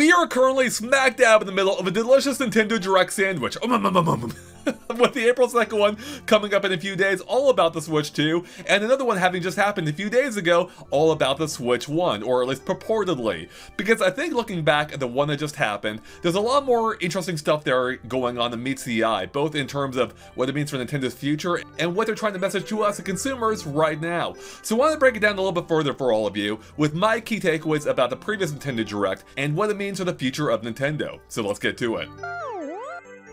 We are currently smack dab in the middle of a delicious Nintendo Direct sandwich. With the April 2nd one coming up in a few days, all about the Switch 2, and another one having just happened a few days ago, all about the Switch 1, or at least purportedly. Because I think looking back at the one that just happened, there's a lot more interesting stuff there going on that meets the eye, both in terms of what it means for Nintendo's future, and what they're trying to message to us as consumers right now. So I want to break it down a little bit further for all of you, with my key takeaways about the previous Nintendo Direct, and what it means for the future of Nintendo. So let's get to it.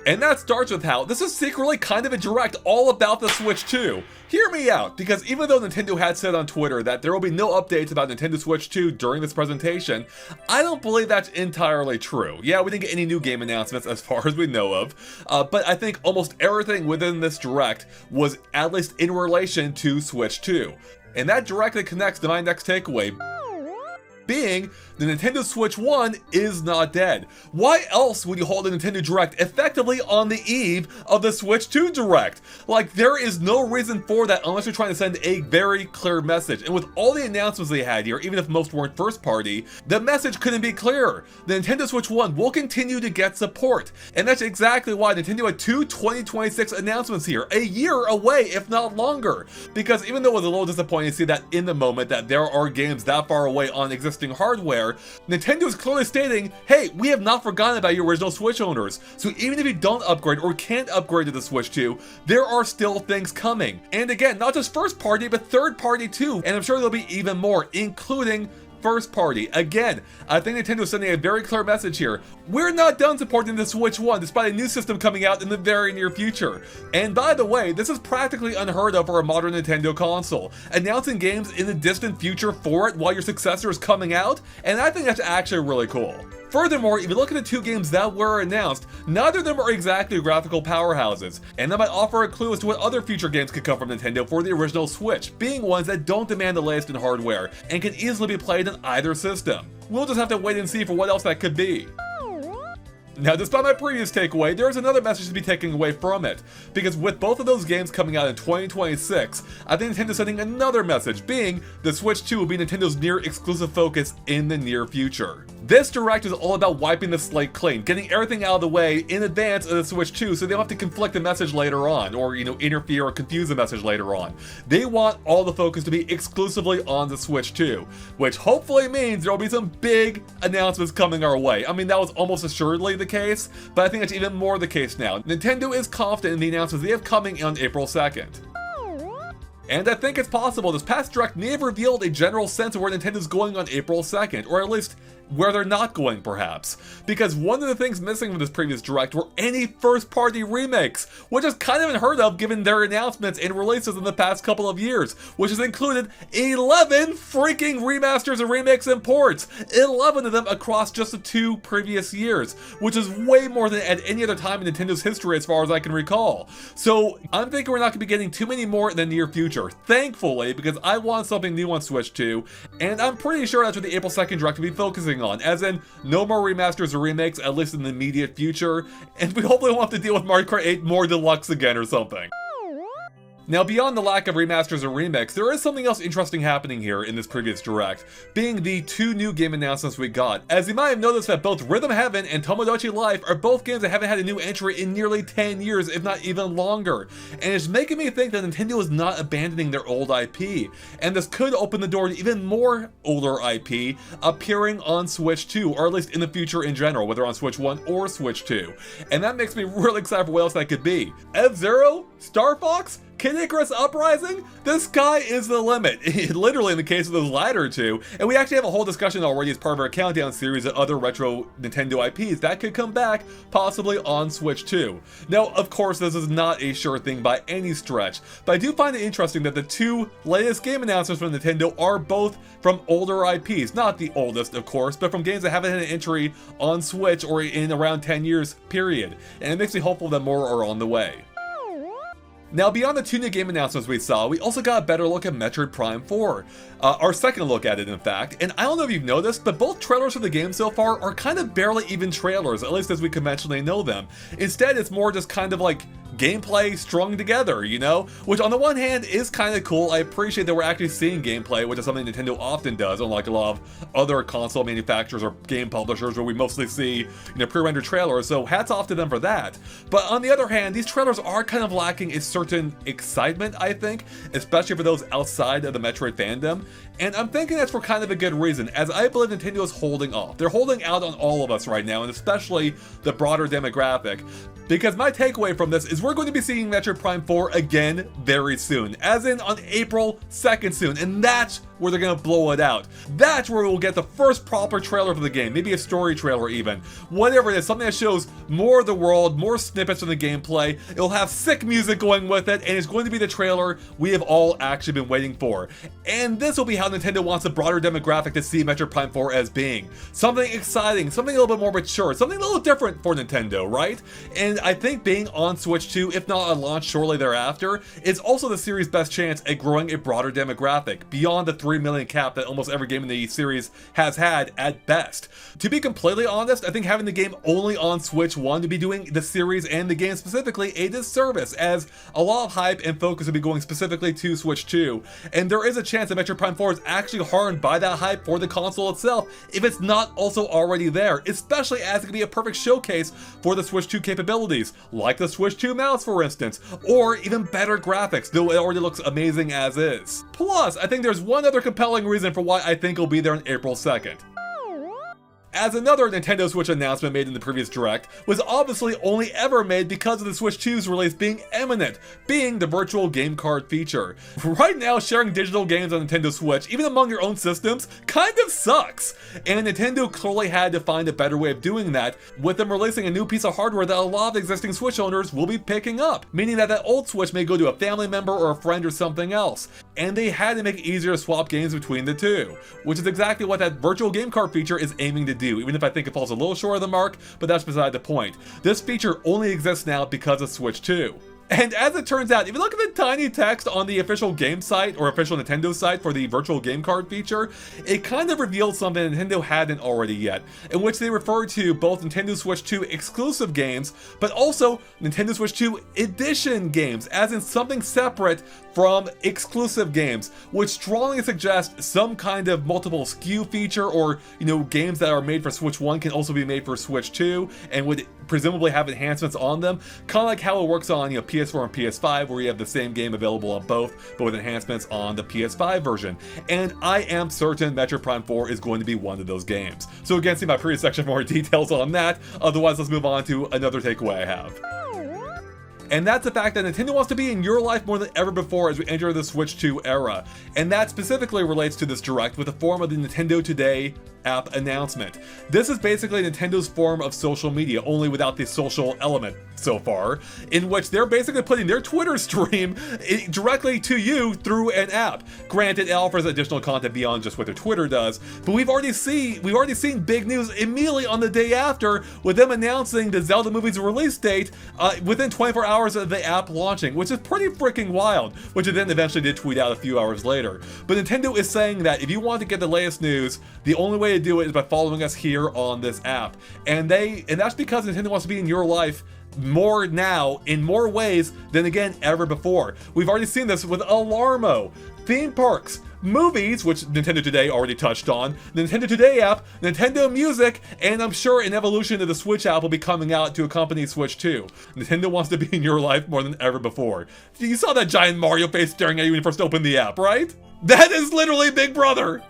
And that starts with how this is secretly kind of a direct all about the Switch 2. Hear me out, because even though Nintendo had said on Twitter that there will be no updates about Nintendo Switch 2 during this presentation, I don't believe that's entirely true. Yeah, we didn't get any new game announcements as far as we know of, but I think almost everything within this direct was at least in relation to Switch 2. And that directly connects to my next takeaway, being the Nintendo Switch 1 is not dead. Why else would you hold a Nintendo Direct effectively on the eve of the Switch 2 Direct? Like, there is no reason for that unless you're trying to send a very clear message. And with all the announcements they had here, even if most weren't first party, the message couldn't be clearer. The Nintendo Switch 1 will continue to get support. And that's exactly why Nintendo had two 2026 announcements here, a year away, if not longer. Because even though it was a little disappointing to see that in the moment that there are games that far away on existing hardware, Nintendo is clearly stating, hey, we have not forgotten about your original Switch owners, so even if you don't upgrade or can't upgrade to the Switch 2, there are still things coming. And again, not just first party, but third party too, and I'm sure there'll be even more, including first party. Again, I think Nintendo is sending a very clear message here. We're not done supporting the Switch 1 despite a new system coming out in the very near future. And by the way, this is practically unheard of for a modern Nintendo console. Announcing games in the distant future for it while your successor is coming out, and I think that's actually really cool. Furthermore, if you look at the two games that were announced, neither of them are exactly graphical powerhouses, and that might offer a clue as to what other future games could come from Nintendo for the original Switch, being ones that don't demand the latest in hardware, and can easily be played on either system. We'll just have to wait and see for what else that could be. Now, despite my previous takeaway, there is another message to be taken away from it, because with both of those games coming out in 2026, I think Nintendo's sending another message, being the Switch 2 will be Nintendo's near exclusive focus in the near future. This Direct is all about wiping the slate clean, getting everything out of the way in advance of the Switch 2 so they don't have to conflict the message later on, or interfere or confuse the message later on. They want all the focus to be exclusively on the Switch 2, which hopefully means there will be some big announcements coming our way. I mean, that was almost assuredly the case, but I think it's even more the case now. Nintendo is confident in the announcements they have coming on April 2nd. And I think it's possible this past Direct may have revealed a general sense of where Nintendo's going on April 2nd, or at least where they're not going, perhaps. Because one of the things missing from this previous Direct were any first-party remakes, which is kind of unheard of given their announcements and releases in the past couple of years, which has included 11 freaking remasters and remakes and ports, 11 of them across just the two previous years, which is way more than at any other time in Nintendo's history as far as I can recall. So I'm thinking we're not going to be getting too many more in the near future, thankfully, because I want something new on Switch 2, and I'm pretty sure that's what the April 2nd Direct will be focusing on, as in no more remasters or remakes, at least in the immediate future, and we hopefully won't have to deal with Mario Kart 8 more deluxe again or something. Now, beyond the lack of remasters or remakes, there is something else interesting happening here in this previous Direct, being the two new game announcements we got. As you might have noticed that both Rhythm Heaven and Tomodachi Life are both games that haven't had a new entry in nearly 10 years, if not even longer. And it's making me think that Nintendo is not abandoning their old IP, and this could open the door to even more older IP appearing on Switch 2, or at least in the future in general, whether on Switch 1 or Switch 2. And that makes me really excited for what else that could be. F-Zero? Star Fox? Kid Icarus Uprising? The sky is the limit, literally in the case of those latter two, and we actually have a whole discussion already as part of our countdown series of other retro Nintendo IPs that could come back, possibly on Switch 2. Now, of course, this is not a sure thing by any stretch, but I do find it interesting that the two latest game announcements from Nintendo are both from older IPs, not the oldest, of course, but from games that haven't had an entry on Switch or in around 10 years, period, and it makes me hopeful that more are on the way. Now, beyond the two new game announcements we saw, we also got a better look at Metroid Prime 4. Our second look at it, in fact, and I don't know if you've noticed, but both trailers for the game so far are kind of barely even trailers, at least as we conventionally know them. Instead, it's more just kind of like gameplay strung together, you know? Which on the one hand is kind of cool. I appreciate that we're actually seeing gameplay, which is something Nintendo often does, unlike a lot of other console manufacturers or game publishers where we mostly see, you know, pre-rendered trailers, so hats off to them for that. But on the other hand, these trailers are kind of lacking a certain excitement, I think, especially for those outside of the Metroid fandom. And I'm thinking that's for kind of a good reason, as I believe Nintendo is holding off. They're holding out on all of us right now, and especially the broader demographic. Because my takeaway from this is we're going to be seeing Metroid Prime 4 again very soon, as in on April 2nd soon, and that's where they're gonna blow it out. That's where we'll get the first proper trailer for the game, maybe a story trailer even. Whatever it is, something that shows more of the world, more snippets from the gameplay. It'll have sick music going with it, and it's going to be the trailer we have all actually been waiting for. And this will be how Nintendo wants the broader demographic to see Metroid Prime 4 as being. Something exciting, something a little bit more mature, something a little different for Nintendo, right? And I think being on Switch 2, if not on launch shortly thereafter, is also the series' best chance at growing a broader demographic, beyond the 3 million cap that almost every game in the series has had at best. To be completely honest, I think having the game only on Switch 1 to be doing the series and the game specifically a disservice, as a lot of hype and focus will be going specifically to Switch 2, and there is a chance that Metroid Prime 4 is actually harmed by that hype for the console itself if it's not also already there, especially as it can be a perfect showcase for the Switch 2 capabilities, like the Switch 2 mouse for instance, or even better graphics, though it already looks amazing as is. Plus, I think there's one other compelling reason for why I think it'll be there on April 2nd. As another Nintendo Switch announcement made in the previous Direct was obviously only ever made because of the Switch 2's release being imminent, being the virtual game card feature. Right now, sharing digital games on Nintendo Switch, even among your own systems, kind of sucks. And Nintendo clearly had to find a better way of doing that, with them releasing a new piece of hardware that a lot of existing Switch owners will be picking up, meaning that old Switch may go to a family member or a friend or something else. And they had to make it easier to swap games between the two, which is exactly what that virtual game card feature is aiming to do. Even if I think it falls a little short of the mark, but that's beside the point. This feature only exists now because of Switch 2. And as it turns out, if you look at the tiny text on the official game site or official Nintendo site for the virtual game card feature, it kind of reveals something Nintendo hadn't already yet, in which they refer to both Nintendo Switch 2 exclusive games, but also Nintendo Switch 2 edition games, as in something separate from exclusive games, which strongly suggests some kind of multiple SKU feature, or, you know, games that are made for Switch 1 can also be made for Switch 2, and would presumably have enhancements on them, kind of like how it works on, you know, PS4 and PS5, where you have the same game available on both, but with enhancements on the PS5 version. And I am certain Metroid Prime 4 is going to be one of those games. So again, see my previous section for more details on that. Otherwise, let's move on to another takeaway I have. And that's the fact that Nintendo wants to be in your life more than ever before as we enter the Switch 2 era. And that specifically relates to this Direct with the form of the Nintendo Today app announcement. This is basically Nintendo's form of social media, only without the social element so far, in which they're basically putting their Twitter stream directly to you through an app. Granted, it offers additional content beyond just what their Twitter does, but we've already seen big news immediately on the day after, with them announcing the Zelda movie's release date within 24 hours of the app launching, which is pretty freaking wild, which it then eventually did tweet out a few hours later. But Nintendo is saying that if you want to get the latest news, the only way to do it is by following us here on this app. And that's because Nintendo wants to be in your life more now, in more ways than again ever before. We've already seen this with Alarmo, theme parks, movies, which Nintendo Today already touched on, the Nintendo Today app, Nintendo Music, and I'm sure an evolution of the Switch app will be coming out to accompany Switch 2. Nintendo wants to be in your life more than ever before. You saw that giant Mario face staring at you when you first opened the app, right? That is literally Big Brother!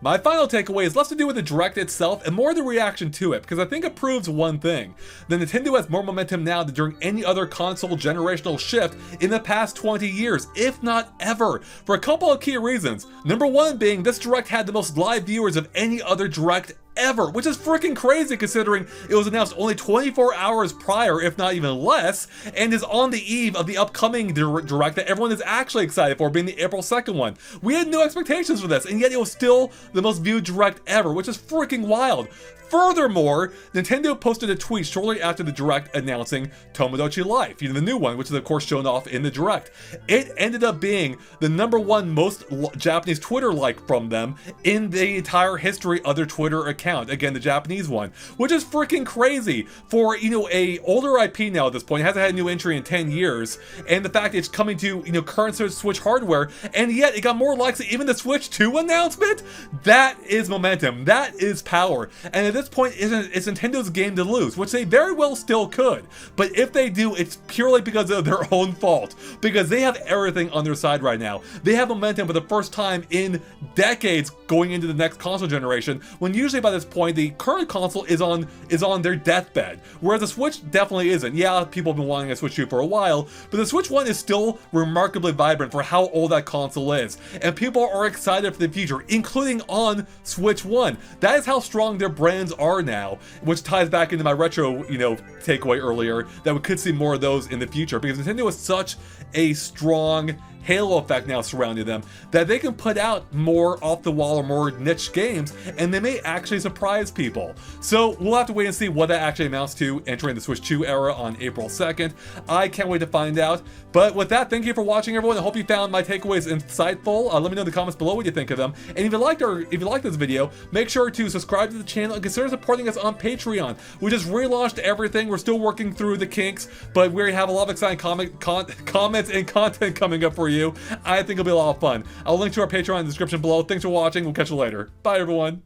My final takeaway is less to do with the Direct itself and more the reaction to it, because I think it proves one thing: that Nintendo has more momentum now than during any other console generational shift in the past 20 years, if not ever, for a couple of key reasons. Number one being this Direct had the most live viewers of any other Direct ever, which is freaking crazy considering it was announced only 24 hours prior, if not even less, and is on the eve of the upcoming Direct that everyone is actually excited for, being the April 2nd one. We had no expectations for this, and yet it was still the most viewed Direct ever, which is freaking wild. Furthermore, Nintendo posted a tweet shortly after the Direct announcing Tomodachi Life, the new one, which is of course shown off in the Direct. It ended up being the #1 most Japanese Twitter like from them in the entire history of their Twitter account. Again, the Japanese one, which is freaking crazy for, a older IP now at this point. It hasn't had a new entry in 10 years, and the fact it's coming to, current Switch hardware, and yet it got more likes than even the Switch 2 announcement. That is momentum. That is power. And at this point, it's Nintendo's game to lose, which they very well still could. But if they do, it's purely because of their own fault, because they have everything on their side right now. They have momentum for the first time in decades going into the next console generation, when usually by this point the current console is on their deathbed, whereas the Switch definitely isn't. Yeah, people have been wanting a Switch 2 for a while, but the Switch 1 is still remarkably vibrant for how old that console is, and people are excited for the future, including on Switch 1. That is how strong their brands are now, which ties back into my retro, takeaway earlier, that we could see more of those in the future, because Nintendo is such a strong halo effect now surrounding them that they can put out more off the wall or more niche games, and they may actually surprise people. So we'll have to wait and see what that actually amounts to entering the Switch 2 era on April 2nd. I can't wait to find out. But with that, thank you for watching, everyone. I hope you found my takeaways insightful. Let me know in the comments below what you think of them. And if you liked this video, make sure to subscribe to the channel and consider supporting us on Patreon. We just relaunched everything. We're still working through the kinks, but we have a lot of exciting comments and content coming up for you. I think it'll be a lot of fun. I'll link to our Patreon in the description below. Thanks for watching. We'll catch you later. Bye, everyone.